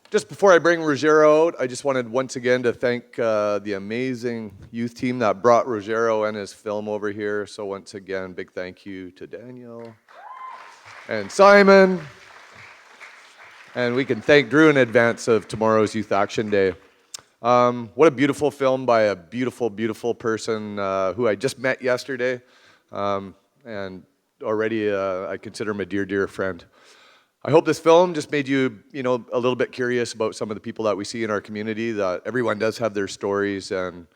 Just before I bring Ruggero out, I just wanted once again to thank the amazing youth team that brought Ruggero and his film over here. So once again, big thank you to Daniel and Simon. And we can thank Drew in advance of tomorrow's Youth Action Day. What a beautiful film by a beautiful, beautiful person who I just met yesterday. And already I consider him a dear, dear friend. I hope this film just made you, a little bit curious about some of the people that we see in our community, that everyone does have their stories. And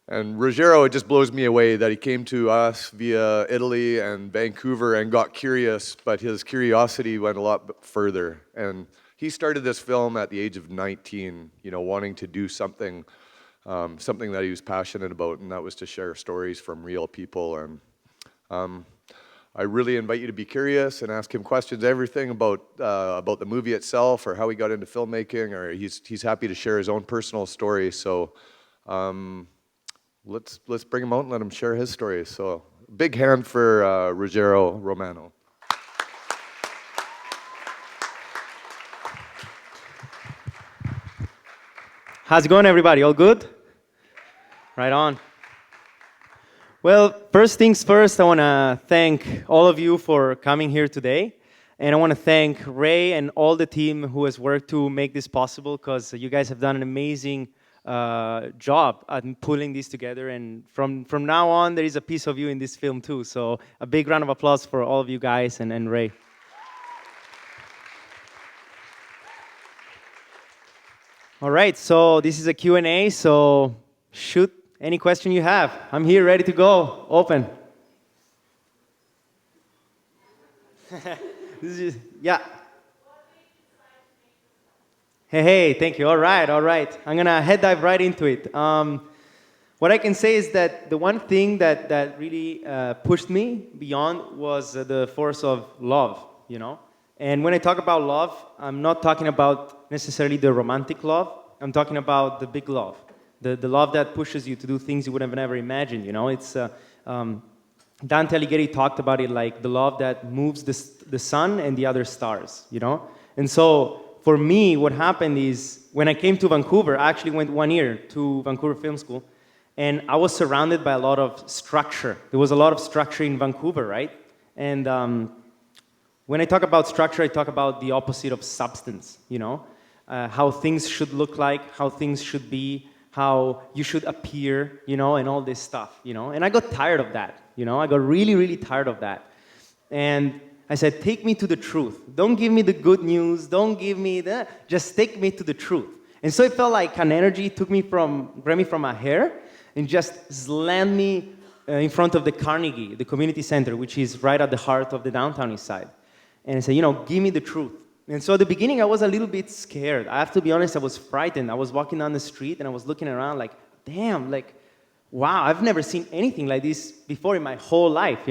Ruggero, it just blows me away that he came to us via Italy and Vancouver and got curious, but his curiosity went a lot further. And he started this film at the age of 19, wanting to do something that he was passionate about, and that was to share stories from real people. And I really invite you to be curious and ask him questions, everything about the movie itself, or how he got into filmmaking, or he's happy to share his own personal story. So let's bring him out and let him share his story. So big hand for Ruggero Romano. How's it going, everybody? All good? Right on. Well, first things first, I want to thank all of you for coming here today. And I want to thank Ray and all the team who has worked to make this possible, because you guys have done an amazing job at pulling this together. And from now on, there is a piece of you in this film too. So a big round of applause for all of you guys and Ray. All right, so this is a Q&A, so shoot any question you have. I'm here ready to go, open. Yeah. Hey, thank you. All right. I'm going to head dive right into it. What I can say is that the one thing that really pushed me beyond was the force of love, And when I talk about love, I'm not talking about necessarily the romantic love. I'm talking about the big love. The love that pushes you to do things you would have never imagined, It's Dante Alighieri talked about it like the love that moves the sun and the other stars, And so for me, what happened is when I came to Vancouver, I actually went 1 year to Vancouver Film School, and I was surrounded by a lot of structure. There was a lot of structure in Vancouver, right? And when I talk about structure, I talk about the opposite of substance, how things should look like, how things should be, how you should appear, and all this stuff, And I got tired of that, I got really, really tired of that. And I said, take me to the truth. Don't give me the good news. Don't give me just take me to the truth. And so it felt like an energy grabbed me from my hair and just slammed me in front of the Carnegie, the community center, which is right at the heart of the downtown east side. And I said, give me the truth. And so at the beginning, I was a little bit scared. I have to be honest, I was frightened. I was walking down the street and I was looking around like, damn, wow, I've never seen anything like this before in my whole life,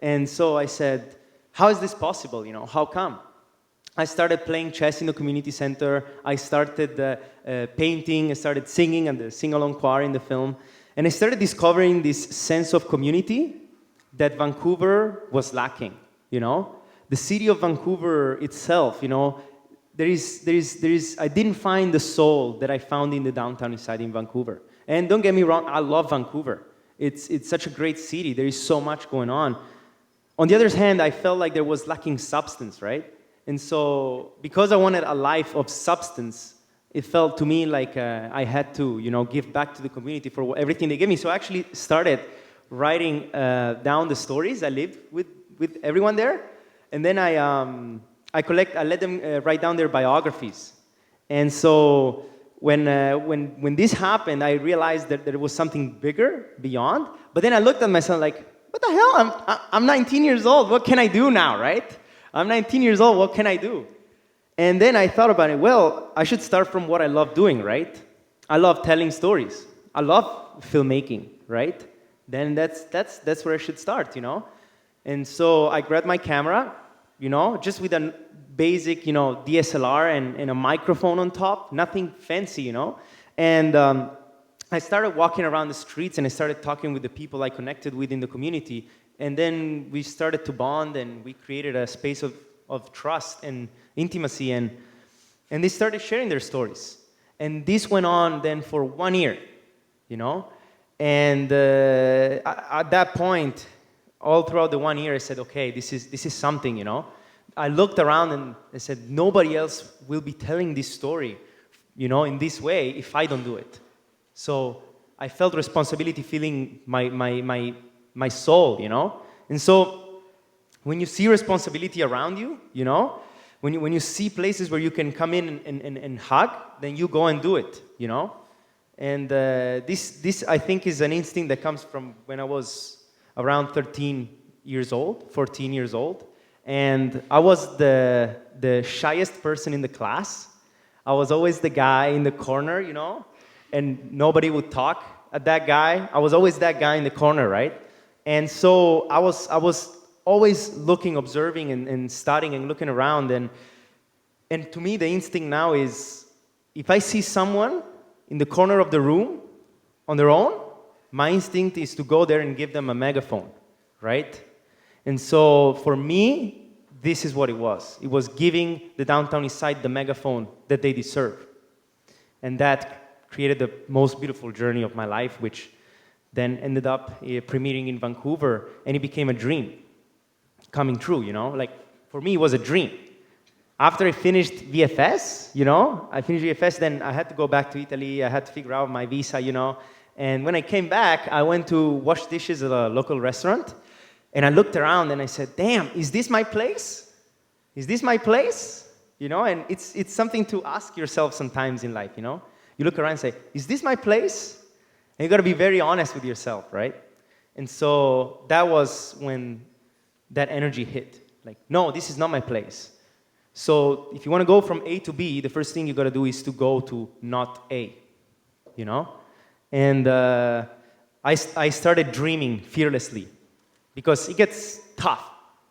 And so I said, how is this possible, How come? I started playing chess in the community center. I started painting. I started singing and the sing-along choir in the film. And I started discovering this sense of community that Vancouver was lacking, The city of Vancouver itself, there is. I didn't find the soul that I found in the downtown east side in Vancouver. And don't get me wrong, I love Vancouver. It's such a great city. There is so much going on. On the other hand, I felt like there was lacking substance, right? And so, because I wanted a life of substance, it felt to me like I had to, give back to the community for everything they gave me. So I actually started writing down the stories. I lived with everyone there. And then I let them write down their biographies. And so when this happened, I realized that there was something bigger beyond. But then I looked at myself like, what the hell? I'm 19 years old. What can I do now, right? I'm 19 years old. What can I do? And then I thought about it. Well, I should start from what I love doing, right? I love telling stories. I love filmmaking, right? Then that's where I should start, And so I grabbed my camera, just with a basic, DSLR and a microphone on top, nothing fancy, And I started walking around the streets and I started talking with the people I connected with in the community. And then we started to bond and we created a space of trust and intimacy. And And they started sharing their stories. And this went on then for 1 year, you know? And at that point, all throughout the 1 year, I said, okay, this is something, you know? I looked around and I said, nobody else will be telling this story, you know, in this way if I don't do it. So I felt responsibility feeling my soul, you know? And so when you see responsibility around you, you know, when you see places where you can come in and hug, then you go and do it, you know? And this I think is an instinct that comes from when I was around 13 years old, 14 years old. And I was the shyest person in the class. I was always the guy in the corner, you know? And nobody would talk at that guy. I was always that guy in the corner, right? And so I was always looking, observing, and studying and looking around. And to me, the instinct now is, if I see someone in the corner of the room on their own, my instinct is to go there and give them a megaphone, right? And so for me, this is what it was. It was giving the Downtown East Side the megaphone that they deserve. And that created the most beautiful journey of my life, which then ended up premiering in Vancouver, and it became a dream coming true, you know? Like, for me, it was a dream. After I finished VFS, you know, then I had to go back to Italy. I had to figure out my visa, you know. And when I came back, I went to wash dishes at a local restaurant. And I looked around and I said, damn, is this my place? Is this my place? You know, and it's something to ask yourself sometimes in life, you know. You look around and say, is this my place? And you got to be very honest with yourself, right? And so that was when that energy hit. Like, no, this is not my place. So if you want to go from A to B, the first thing you got to do is to go to not A, you know? And I started dreaming fearlessly, because it gets tough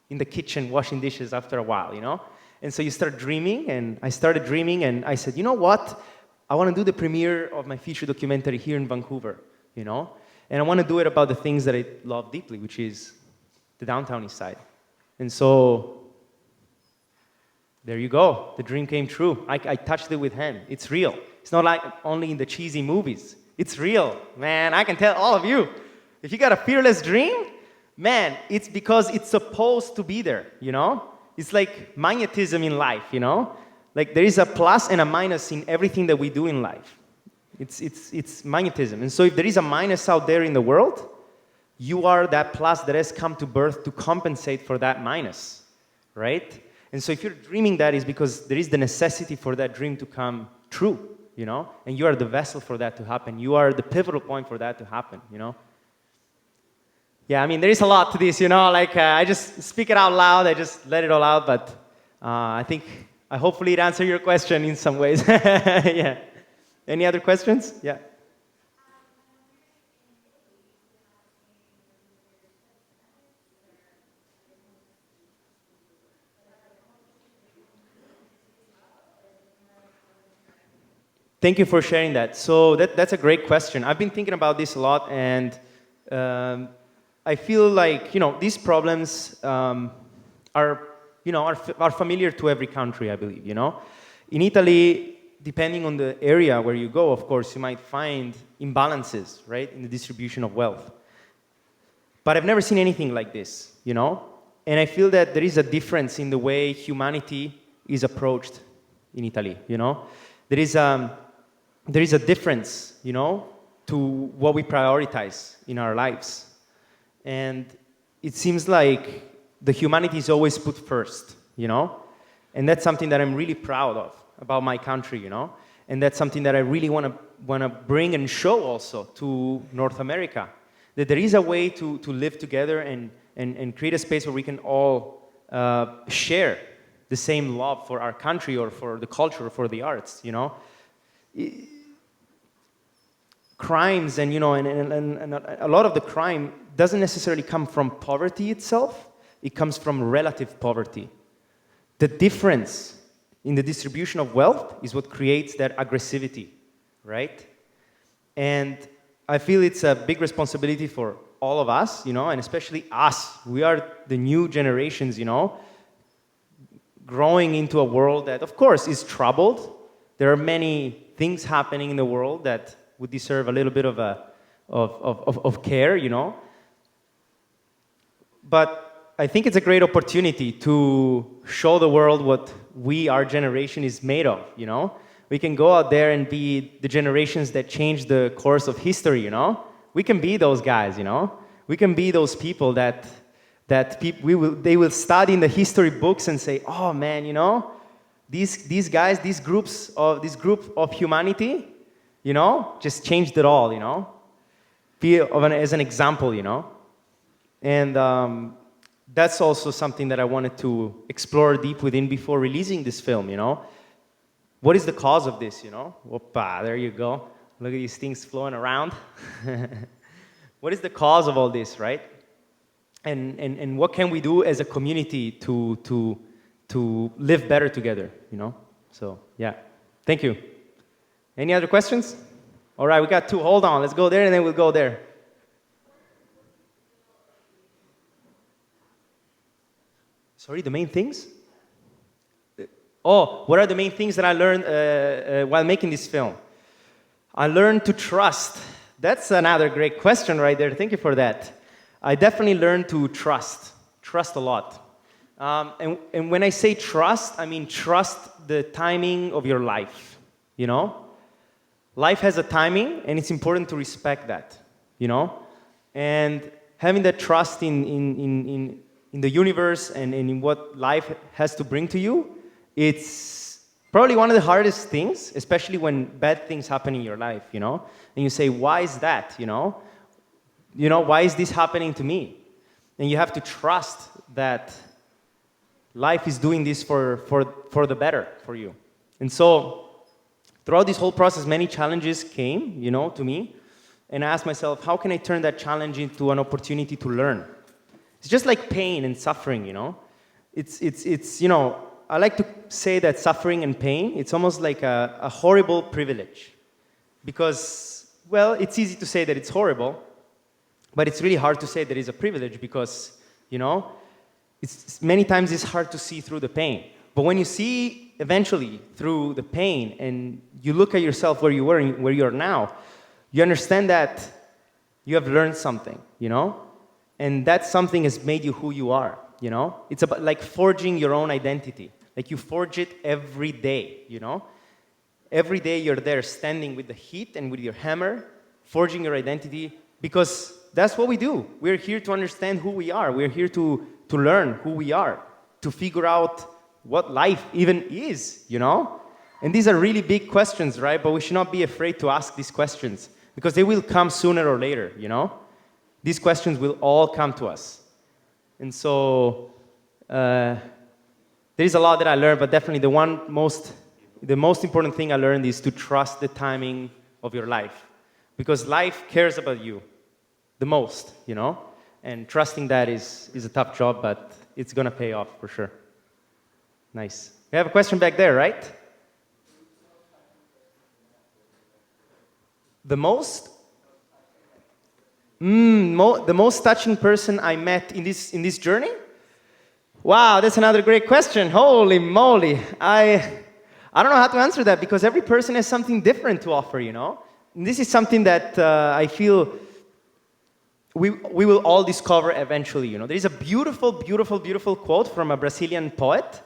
in the kitchen washing dishes after a while, you know? And so you start dreaming, and I started dreaming, and I said, you know what? I want to do the premiere of my feature documentary here in Vancouver, you know? And I want to do it about the things that I love deeply, which is the Downtown East Side. And so there you go. The dream came true. I touched it with hand. It's real. It's not like only in the cheesy movies. It's real. Man, I can tell all of you, if you got a fearless dream, man, it's because it's supposed to be there, you know? It's like magnetism in life, you know? Like there is a plus and a minus in everything that we do in life. It's magnetism. And so if there is a minus out there in the world, you are that plus that has come to birth to compensate for that minus, right? And so if you're dreaming that, is because there is the necessity for that dream to come true, you know? And you are the vessel for that to happen. You are the pivotal point for that to happen, you know? Yeah, I mean, there is a lot to this, you know? Like, I just speak it out loud. I just let it all out. But I think, hopefully it answered your question in some ways. Yeah. Any other questions? Yeah. Thank you for sharing that. So that's a great question. I've been thinking about this a lot, and I feel like, you know, these problems are familiar to every country, I believe, you know. In Italy, depending on the area where you go, of course, you might find imbalances, right, in the distribution of wealth. But I've never seen anything like this, you know. And I feel that there is a difference in the way humanity is approached in Italy, you know. There is a difference, you know, to what we prioritize in our lives. And it seems like the humanity is always put first, you know? And that's something that I'm really proud of about my country, you know? And that's something that I really want to bring and show also to North America, that there is a way to live together and create a space where we can all share the same love for our country or for the culture or for the arts, you know? Crimes and, you know, and a lot of the crime doesn't necessarily come from poverty itself. It comes from relative poverty. The difference in the distribution of wealth is what creates that aggressivity, right? And I feel it's a big responsibility for all of us, you know, and especially us. We are the new generations, you know. growing into a world that, of course, is troubled. There are many things happening in the world that would deserve a little bit of care, you know. But I think it's a great opportunity to show the world what our generation is made of, you know. We can go out there and be the generations that change the course of history, you know. We can be those guys, you know. We can be those people that they will study in the history books and say, oh man, you know, these guys, this group of humanity, you know, just changed it all, you know. As an example, you know. And that's also something that I wanted to explore deep within before releasing this film, you know. What is the cause of this, you know? Whoopa, there you go. Look at these things flowing around. What is the cause of all this, right? And what can we do as a community to live better together, you know? So, yeah. Thank you. Any other questions? All right, we got 2. Hold on. Let's go there, and then we'll go there. Sorry, the main things? Oh, what are the main things that I learned while making this film? I learned to trust. That's another great question right there. Thank you for that. I definitely learned to trust a lot. And when I say trust, I mean trust the timing of your life, you know? Life has a timing, and it's important to respect that, you know? And having that trust in the universe and in what life has to bring to you, it's probably one of the hardest things, especially when bad things happen in your life, you know? And you say, why is that, you know? You know, why is this happening to me? And you have to trust that life is doing this for the better for you. And so throughout this whole process, many challenges came, you know, to me. And I asked myself, how can I turn that challenge into an opportunity to learn? It's just like pain and suffering, you know? It's you know, I like to say that suffering and pain, it's almost like a horrible privilege. Because, well, it's easy to say that it's horrible, but it's really hard to say that it's a privilege because, you know, many times it's hard to see through the pain. But when you see eventually through the pain and you look at yourself where you were and where you are now, you understand that you have learned something, you know? And that something has made you who you are, you know? It's about like forging your own identity. Like you forge it every day, you know? Every day you're there standing with the heat and with your hammer, forging your identity, because that's what we do. We're here to understand who we are. We're here to learn who we are, to figure out what life even is, you know? And these are really big questions, right? But we should not be afraid to ask these questions because they will come sooner or later, you know? These questions will all come to us. And so there is a lot that I learned, but definitely the most important thing I learned is to trust the timing of your life. Because life cares about you the most, you know? And trusting that is a tough job, but it's going to pay off for sure. Nice. We have a question back there, right? The most? The most touching person I met in this journey? Wow, that's another great question. Holy moly. I don't know how to answer that because every person has something different to offer, you know? And this is something that I feel we will all discover eventually, you know? There is a beautiful, beautiful, beautiful quote from a Brazilian poet.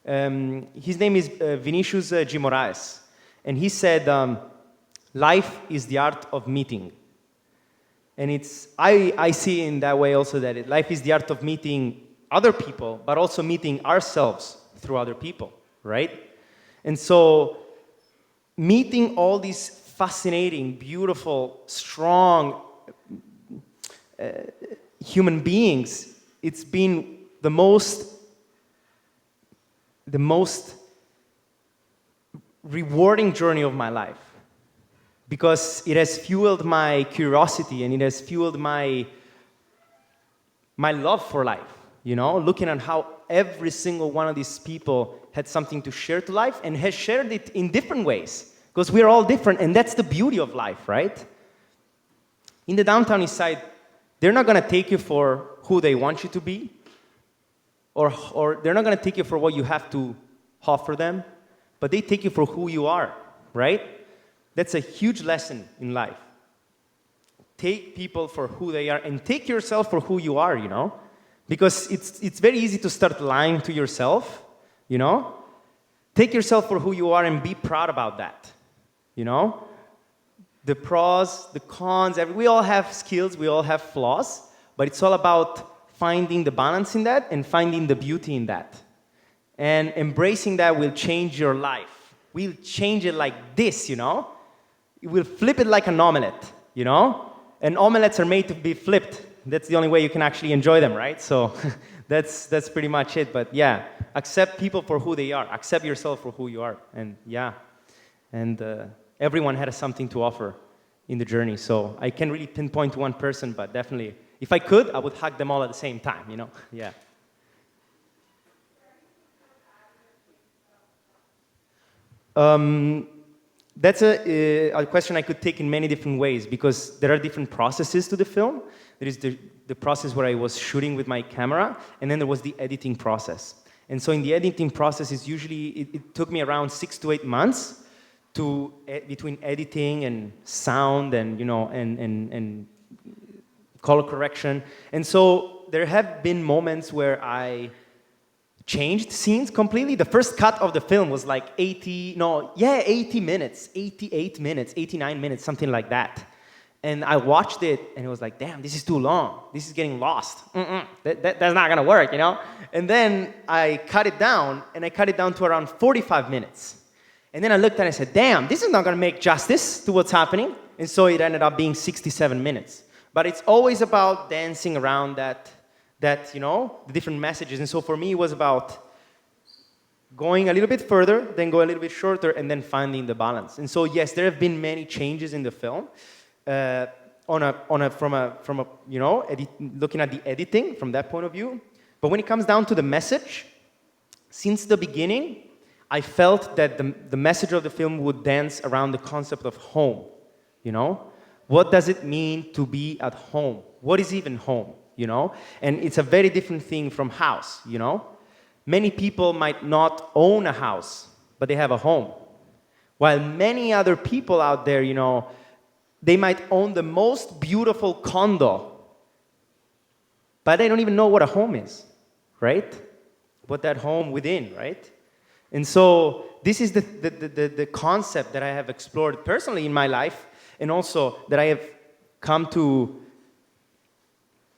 His name is Vinicius de Moraes. And he said, life is the art of meeting. And I see in that way also that life is the art of meeting other people, but also meeting ourselves through other people, right? And so meeting all these fascinating, beautiful, strong human beings, it's been the most rewarding journey of my life. Because it has fueled my curiosity and it has fueled my love for life, you know, looking at how every single one of these people had something to share to life and has shared it in different ways because we're all different and that's the beauty of life, right? In the downtown east side, they're not going to take you for who they want you to be or they're not going to take you for what you have to offer them, but they take you for who you are, right? That's a huge lesson in life. Take people for who they are and take yourself for who you are, you know? Because it's very easy to start lying to yourself, you know? Take yourself for who you are and be proud about that, you know? The pros, the cons, we all have skills, we all have flaws, but it's all about finding the balance in that and finding the beauty in that. And embracing that will change your life. We'll change it like this, you know? We'll flip it like an omelette, you know? And omelettes are made to be flipped. That's the only way you can actually enjoy them, right? So that's pretty much it. But yeah, accept people for who they are. Accept yourself for who you are. And yeah, and everyone had something to offer in the journey. So I can't really pinpoint one person, but definitely, if I could, I would hug them all at the same time, you know? Yeah. That's a question I could take in many different ways because there are different processes to the film. There is the process where I was shooting with my camera, and then there was the editing process. And so in the editing process, it took me around 6 to 8 months between editing and sound and, you know, and color correction. And so there have been moments where I changed scenes completely. The first cut of the film was like 80 minutes, 88 minutes, 89 minutes, something like that. And I watched it, and it was like, damn, this is too long. This is getting lost. That's not going to work, you know? And then I cut it down, and I cut it down to around 45 minutes. And then I looked and I said, damn, this is not going to make justice to what's happening. And so it ended up being 67 minutes. But it's always about dancing around that, you know, the different messages. And so for me, it was about going a little bit further, then go a little bit shorter, and then finding the balance. And so, yes, there have been many changes in the film. From a you know, looking at the editing from that point of view. But when it comes down to the message, since the beginning, I felt that the message of the film would dance around the concept of home, you know? What does it mean to be at home? What is even home, you know? And it's a very different thing from house, you know? Many people might not own a house, but they have a home. While many other people out there, you know, they might own the most beautiful condo, but they don't even know what a home is, right? What that home within, right? And so this is the concept that I have explored personally in my life, and also that I have come to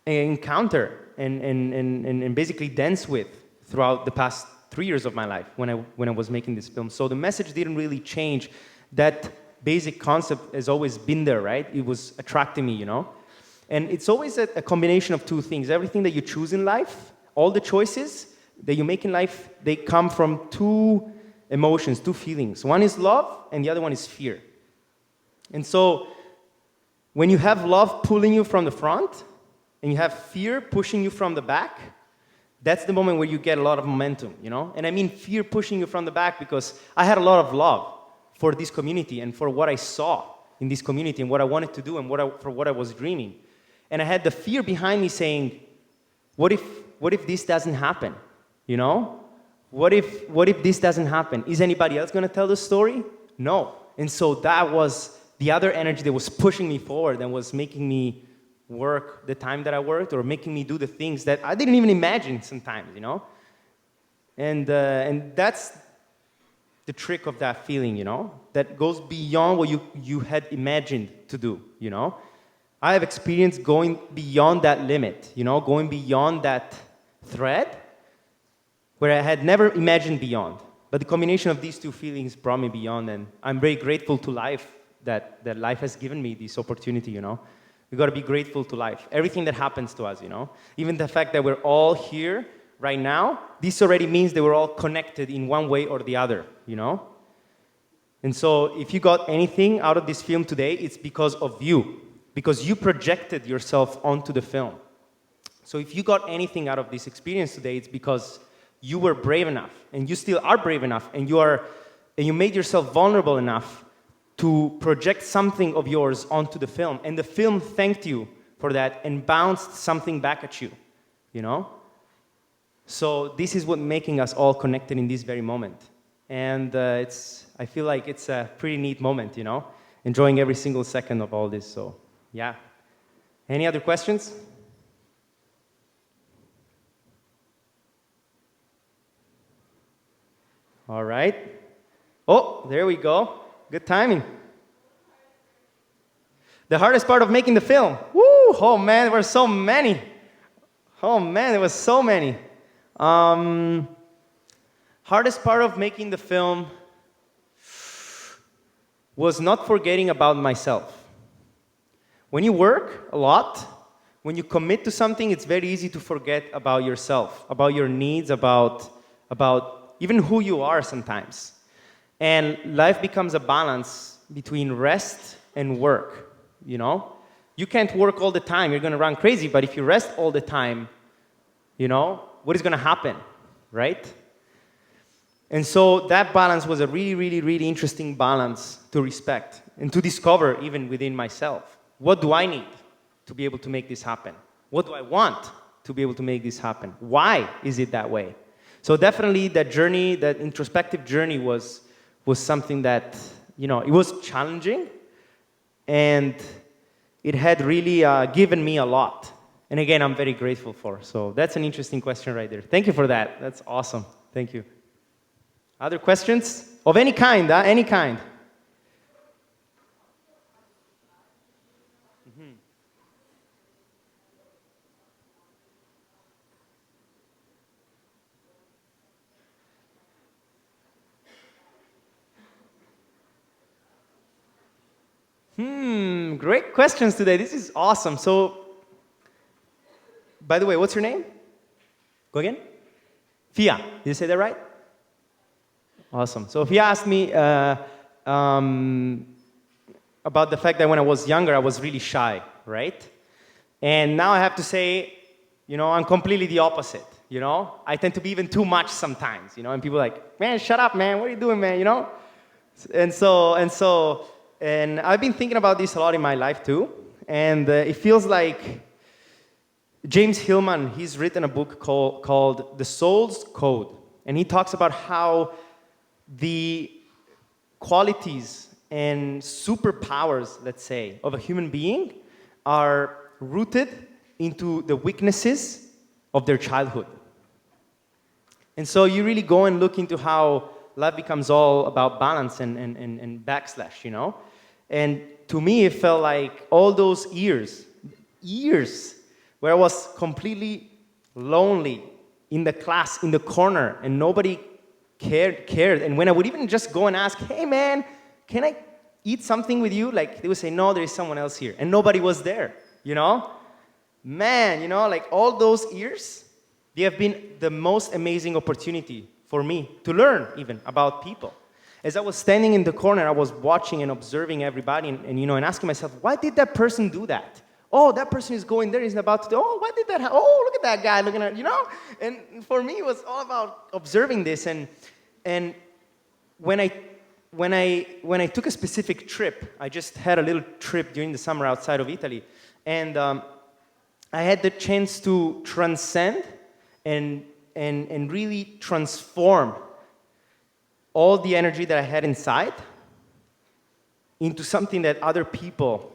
encounter and basically dance with throughout the past 3 years of my life when I was making this film. So the message didn't really change. That basic concept has always been there, right? It was attracting me, you know? And it's always a combination of two things. Everything that you choose in life, all the choices that you make in life, they come from two emotions, two feelings. One is love, and the other one is fear. And so when you have love pulling you from the front, and you have fear pushing you from the back, that's the moment where you get a lot of momentum, you know? And I mean fear pushing you from the back because I had a lot of love for this community and for what I saw in this community and what I wanted to do and for what I was dreaming. And I had the fear behind me saying, what if this doesn't happen? You know? What if this doesn't happen? Is anybody else going to tell the story? No. And so that was the other energy that was pushing me forward and was making me work the time that I worked or making me do the things that I didn't even imagine sometimes, you know? And that's the trick of that feeling, you know, that goes beyond what you had imagined to do, you know. I have experienced going beyond that limit, you know, going beyond that thread where I had never imagined beyond. But the combination of these two feelings brought me beyond, and I'm very grateful to life that life has given me this opportunity, you know. We got to be grateful to life. Everything that happens to us, you know. Even the fact that we're all here right now, this already means that we're all connected in one way or the other, you know? And so if you got anything out of this film today, it's because of you, because you projected yourself onto the film. So if you got anything out of this experience today, it's because you were brave enough, and you still are brave enough, and you made yourself vulnerable enough to project something of yours onto the film. And the film thanked you for that and bounced something back at you, you know? So this is what making us all connected in this very moment. And I feel like it's a pretty neat moment, you know, enjoying every single second of all this. So, yeah. Any other questions? All right. Oh, there we go. Good timing. The hardest part of making the film. Woo! Oh man, there were so many. Oh man, there was so many. Hardest part of making the film was not forgetting about myself. When you work a lot, when you commit to something, it's very easy to forget about yourself, about your needs, about even who you are sometimes. And life becomes a balance between rest and work, you know? You can't work all the time, you're gonna run crazy, but if you rest all the time, you know, what is gonna happen, right? And so that balance was a really, really, really interesting balance to respect and to discover even within myself. What do I need to be able to make this happen? What do I want to be able to make this happen? Why is it that way? So definitely that journey, that introspective journey was something that, you know, it was challenging and it had really given me a lot. And again, I'm very grateful for. So that's an interesting question right there. Thank you for that. That's awesome. Thank you. Other questions? Of any kind, any kind. Great questions today. This is awesome. So, by the way, what's your name? Go again? Fia. Did you say that right? Awesome. So Fia asked me about the fact that when I was younger, I was really shy, right? And now I have to say, you know, I'm completely the opposite, you know? I tend to be even too much sometimes, you know? And people are like, man, shut up, man. What are you doing, man, you know? And I've been thinking about this a lot in my life too, and it feels like James Hillman, he's written a book called The Soul's Code, and he talks about how the qualities and superpowers, let's say, of a human being are rooted into the weaknesses of their childhood. And so you really go and look into how life becomes all about balance and backslash, you know? And to me, it felt like all those years where I was completely lonely in the class, in the corner, and nobody cared. And when I would even just go and ask, hey man, can I eat something with you? Like, they would say, no, there is someone else here. And nobody was there, you know? Man, you know, like all those years, they have been the most amazing opportunity for me to learn even about people. As I was standing in the corner, I was watching and observing everybody and you know, and asking myself, why did that person do that? Oh, that person is going there, he's about to do, oh, why did that happen? Oh, look at that guy looking at, you know? And for me, it was all about observing this. And when I took a specific trip, I just had a little trip during the summer outside of Italy, and I had the chance to transcend and really transform all the energy that I had inside into something that other people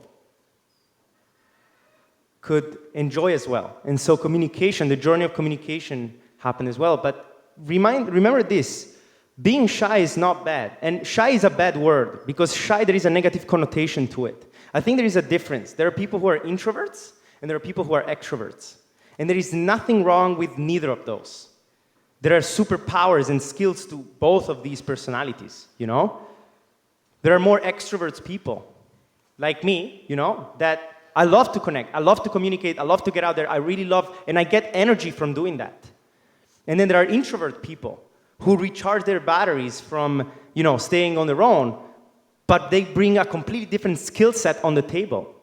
could enjoy as well. And so communication, the journey of communication happened as well. But remember this, being shy is not bad. And shy is a bad word because shy, there is a negative connotation to it. I think there is a difference. There are people who are introverts and there are people who are extroverts. And there is nothing wrong with neither of those. There are superpowers and skills to both of these personalities, you know? There are more extroverts people, like me, you know, that I love to connect, I love to communicate, I love to get out there, I really love, and I get energy from doing that. And then there are introvert people who recharge their batteries from, you know, staying on their own, but they bring a completely different skill set on the table.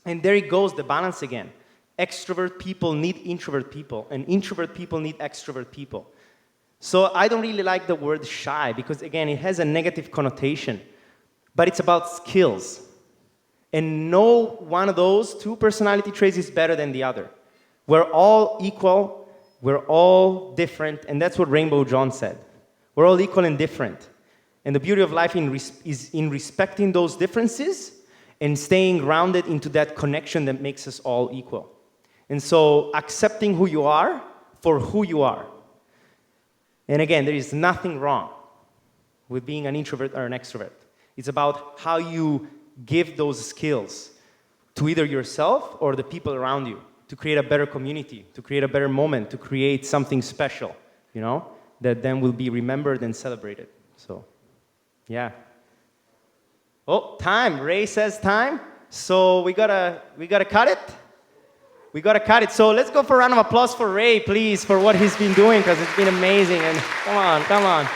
And there it goes, the balance again. Extrovert people need introvert people, and introvert people need extrovert people. So I don't really like the word shy because, again, it has a negative connotation, but it's about skills. And no one of those two personality traits is better than the other. We're all equal, We're all different, and that's what Rainbow John said. We're all equal and different. And the beauty of life is in respecting those differences and staying grounded into that connection that makes us all equal. And so accepting who you are for who you are. And again, there is nothing wrong with being an introvert or an extrovert. It's about how you give those skills to either yourself or the people around you to create a better community, to create a better moment, to create something special, you know, that then will be remembered and celebrated. So, yeah. Oh, time. Ray says time. So we gotta cut it. We gotta cut it. So let's go for a round of applause for Ray, please, for what he's been doing, because it's been amazing. And come on, come on.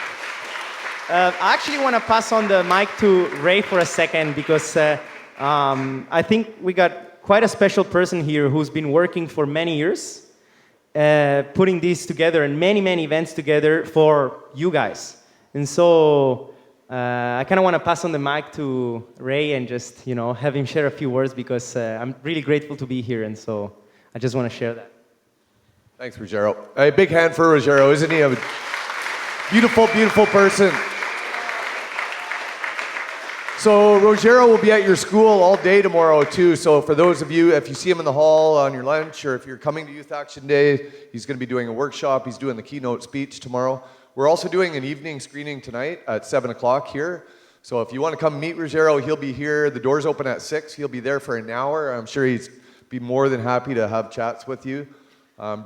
I actually want to pass on the mic to Ray for a second, because I think we got quite a special person here who's been working for many years, putting these together and many, many events together for you guys. And so I kind of want to pass on the mic to Ray and just, you know, have him share a few words, because I'm really grateful to be here, and so I just want to share that. Thanks, Ruggero. A big hand for Ruggero. Isn't he a beautiful, beautiful person? So Ruggero will be at your school all day tomorrow too. So for those of you, if you see him in the hall on your lunch, or if you're coming to Youth Action Day, he's going to be doing a workshop. He's doing the keynote speech tomorrow. We're also doing an evening screening tonight at 7 o'clock here. So if you want to come meet Ruggero, he'll be here. The doors open at 6. He'll be there for an hour. I'm sure he'd be more than happy to have chats with you.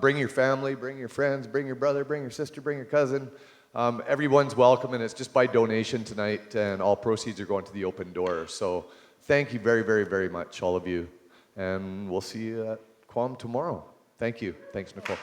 Bring your family, bring your friends, bring your brother, bring your sister, bring your cousin. Everyone's welcome, and it's just by donation tonight, and all proceeds are going to the open door. So thank you very, very, very much, all of you. And we'll see you at Quam tomorrow. Thank you. Thanks, Nicole.